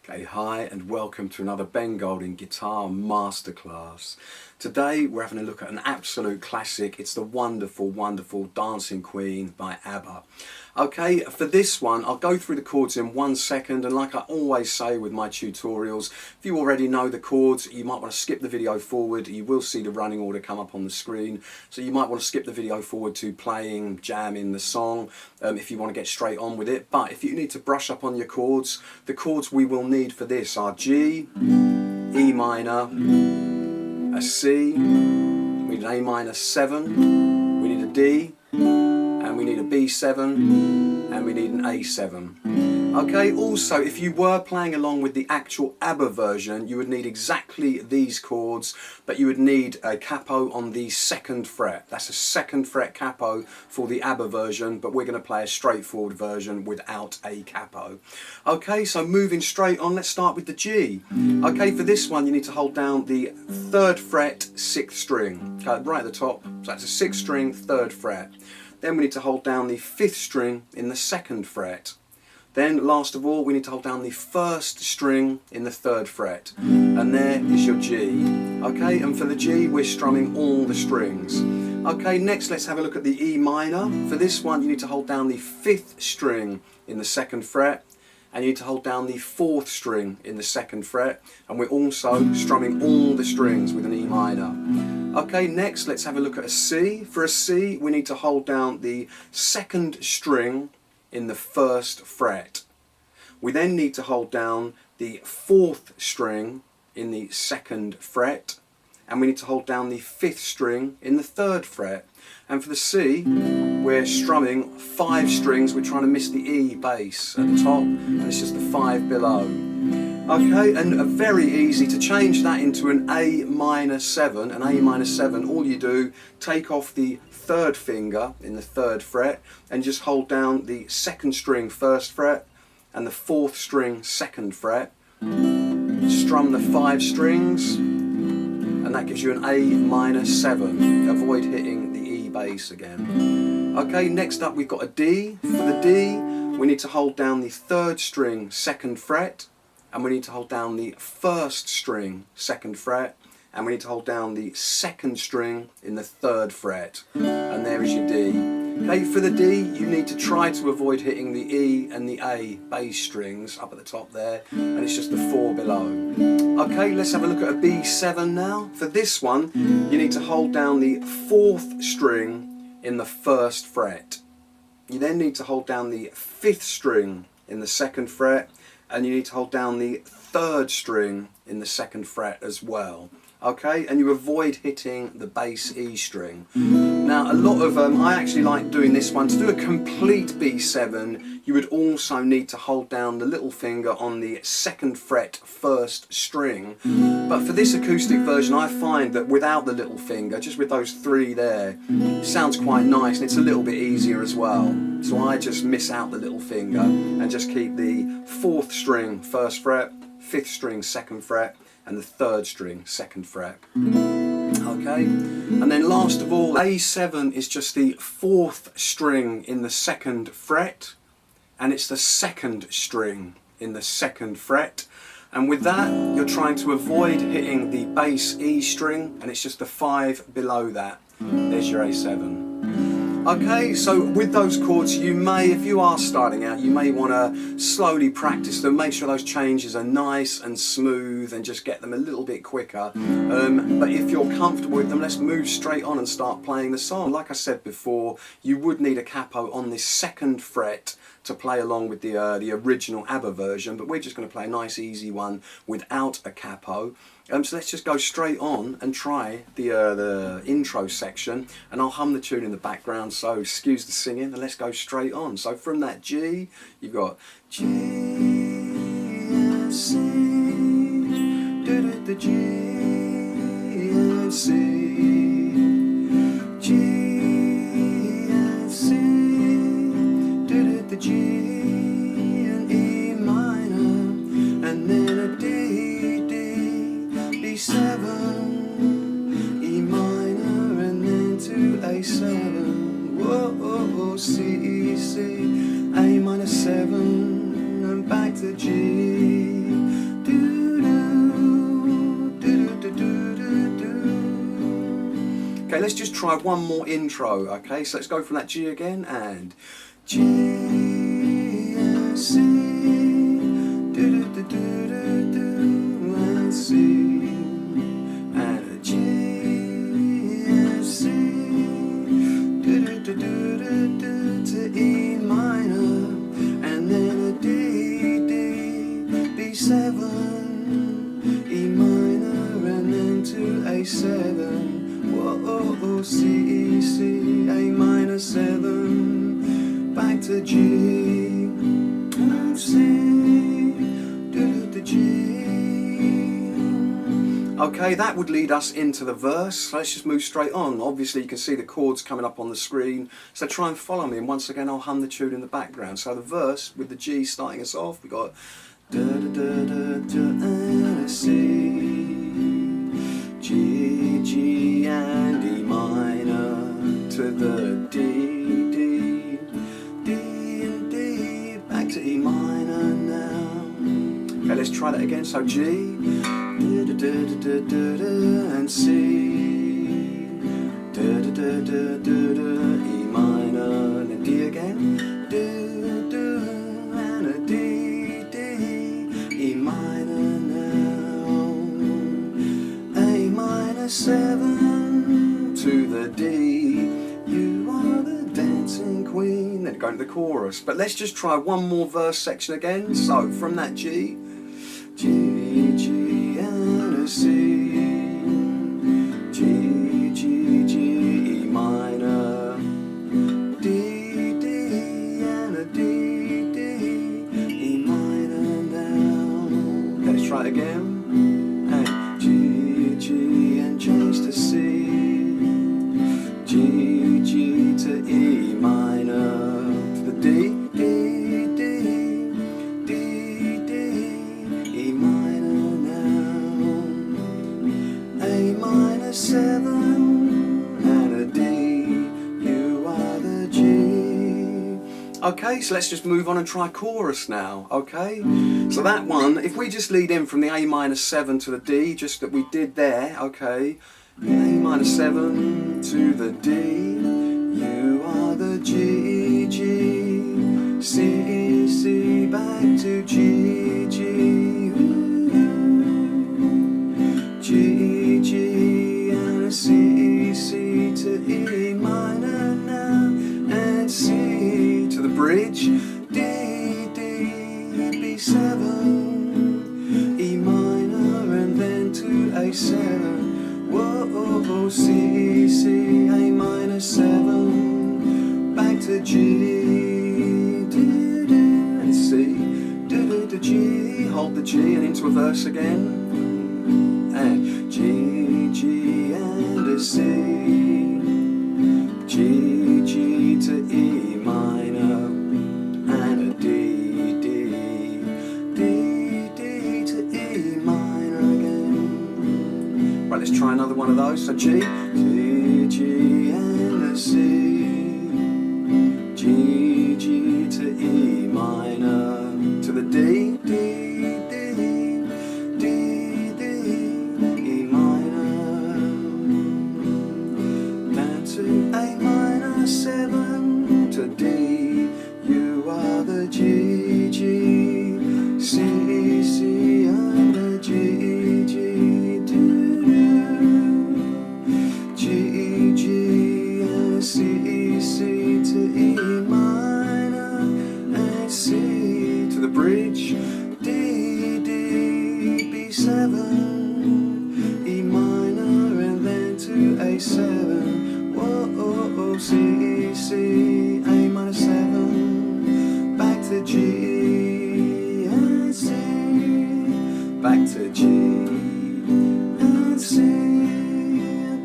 Okay, hi and welcome to another Ben Golding Guitar Masterclass. Today we're having a look at an absolute classic. It's the wonderful, wonderful Dancing Queen by ABBA. Okay, for this one I'll go through the chords in 1 second, and like I always say with my tutorials, if you already know the chords you might want to skip the video forward. You will see the running order come up on the screen, so you might want to skip the video forward to playing, jamming the song if you want to get straight on with it. But if you need to brush up on your chords, the chords we will need for this are G, E minor, a C, we need an A minor 7, we need a D, and we need a B7, and we need an A7. Okay, also if you were playing along with the actual ABBA version, you would need exactly these chords, but you would need a capo on the 2nd fret. That's a 2nd fret capo for the ABBA version, but we're going to play a straightforward version without a capo. Okay, so moving straight on, let's start with the G. Okay, for this one you need to hold down the 3rd fret, 6th string, okay, right at the top, so that's a 6th string, 3rd fret. Then we need to hold down the 5th string in the 2nd fret. Then last of all we need to hold down the 1st string in the 3rd fret. And there is your G. Okay, and for the G we're strumming all the strings. Okay, next let's have a look at the E minor. For this one you need to hold down the 5th string in the 2nd fret, and you need to hold down the 4th string in the 2nd fret, and we're also strumming all the strings with an E minor. Okay, next let's have a look at a C. For a C we need to hold down the 2nd string in the 1st fret. We then need to hold down the 4th string in the 2nd fret, and we need to hold down the 5th string in the 3rd fret. And for the C we're strumming 5 strings. We're trying to miss the E bass at the top, and it's just the 5 below. Okay, and very easy to change that into an A minor 7. An A minor 7, all you do, take off the 3rd finger in the 3rd fret and just hold down the 2nd string 1st fret and the 4th string 2nd fret. Strum the 5 strings, and that gives you an A minor 7. Avoid hitting the E bass again. Okay, next up we've got a D. For the D we need to hold down the 3rd string 2nd fret, and we need to hold down the 1st string 2nd fret, and we need to hold down the 2nd string in the 3rd fret, and there is your D. Okay, for the D you need to try to avoid hitting the E and the A bass strings up at the top there, and it's just the 4 below. Okay, let's have a look at a B7 now. For this one you need to hold down the 4th string in the 1st fret. You then need to hold down the 5th string in the 2nd fret, and you need to hold down the 3rd string in the 2nd fret as well. Okay, and you avoid hitting the bass E string. Now a lot of I actually like doing this one. To do a complete B7 you would also need to hold down the little finger on the 2nd fret 1st string, but for this acoustic version I find that without the little finger, just with those 3 there, it sounds quite nice and it's a little bit easier as well. So I just miss out the little finger and just keep the 4th string 1st fret, 5th string 2nd fret, and the 3rd string 2nd fret. Okay, and then last of all A7 is just the 4th string in the 2nd fret, and it's the 2nd string in the 2nd fret, and with that you're trying to avoid hitting the bass E string, and it's just the 5 below that. There's your A7. Okay, so with those chords you may, if you are starting out, you may want to slowly practice them, make sure those changes are nice and smooth and just get them a little bit quicker. But if you're comfortable with them, let's move straight on and start playing the song. Like I said before, you would need a capo on this 2nd fret to play along with the original ABBA version, but we're just going to play a nice easy one without a capo. So let's just go straight on and try the intro section, and I'll hum the tune in the background, so excuse the singing, and let's go straight on. So from that G, you've got G and C, the G and C, G and C, the G and E minor, and then a D, B7, E minor, and then to A7, whoa, C, A minor 7, and back to G, try one more intro, okay? So let's go from that G again, and G and C, do do do do do do, and C, and a G and C, do do do do do do, to E minor, and then a D, B7, E minor, and then to A7, whoa, C, C, A minor 7, back to G, C, G. Okay, that would lead us into the verse, so let's just move straight on. Obviously you can see the chords coming up on the screen, so try and follow me, and once again I'll hum the tune in the background. So the verse with the G starting us off, we got da da da da da and a C, G, G and E minor, to the D, D, D and D, back to E minor now. Okay, let's try that again. So G, da da da da da da, and C, da da da da da da, E minor, and then D again, do do, and a D, D, E minor now, A minor 7 to the D, you are the dancing queen. Then go into the chorus. But let's just try one more verse section again. So from that G, G, G and a C, G, G, G, E minor, D, D and a D, D, E minor now. Let's try it again. And G, G and change to C, G, G to E minor, to the D, D, D, D, D, E minor now, A minor 7 and a D, you are the G. Okay, so let's just move on and try chorus now, okay? So that one, if we just lead in from the A minor 7 to the D, just that we did there, okay? A minor 7 to the D, you are the G, G, C, C, back to G, G, G, G, and a C, C to E minor now, and C to the bridge, D, D, B7, E minor, and then to A7, whoa, C, C, A minor 7, back to G, do, do, and C, do, do, G, hold the G and into a verse again, and G, G and a C, G, G to E minor, and a D, D, D, D to E minor again. Right, let's try another one of those. So G, G, G and a C, G, G to E minor, to the D, D, D, D, D, E minor, down to A minor 7 to D, you are the G, G, C, C and a G, G, do, G, G and a C, C to E minor, and C to the bridge, D, D, B7, E minor, and then to A7, whoa, C, C, A minor 7, back to G, and C, back to G, and C,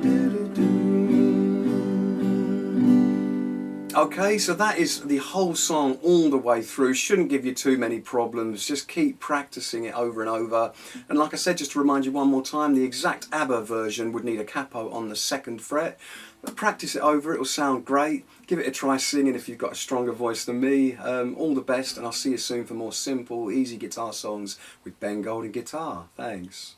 do, do, do. Okay, so that is the whole song all the way through. Shouldn't give you too many problems. Just keep practicing it over and over. And like I said, just to remind you one more time, the exact ABBA version would need a capo on the 2nd fret. But practice it over, it'll sound great. Give it a try singing if you've got a stronger voice than me. All the best, and I'll see you soon for more simple, easy guitar songs with Ben Gold and Guitar. Thanks.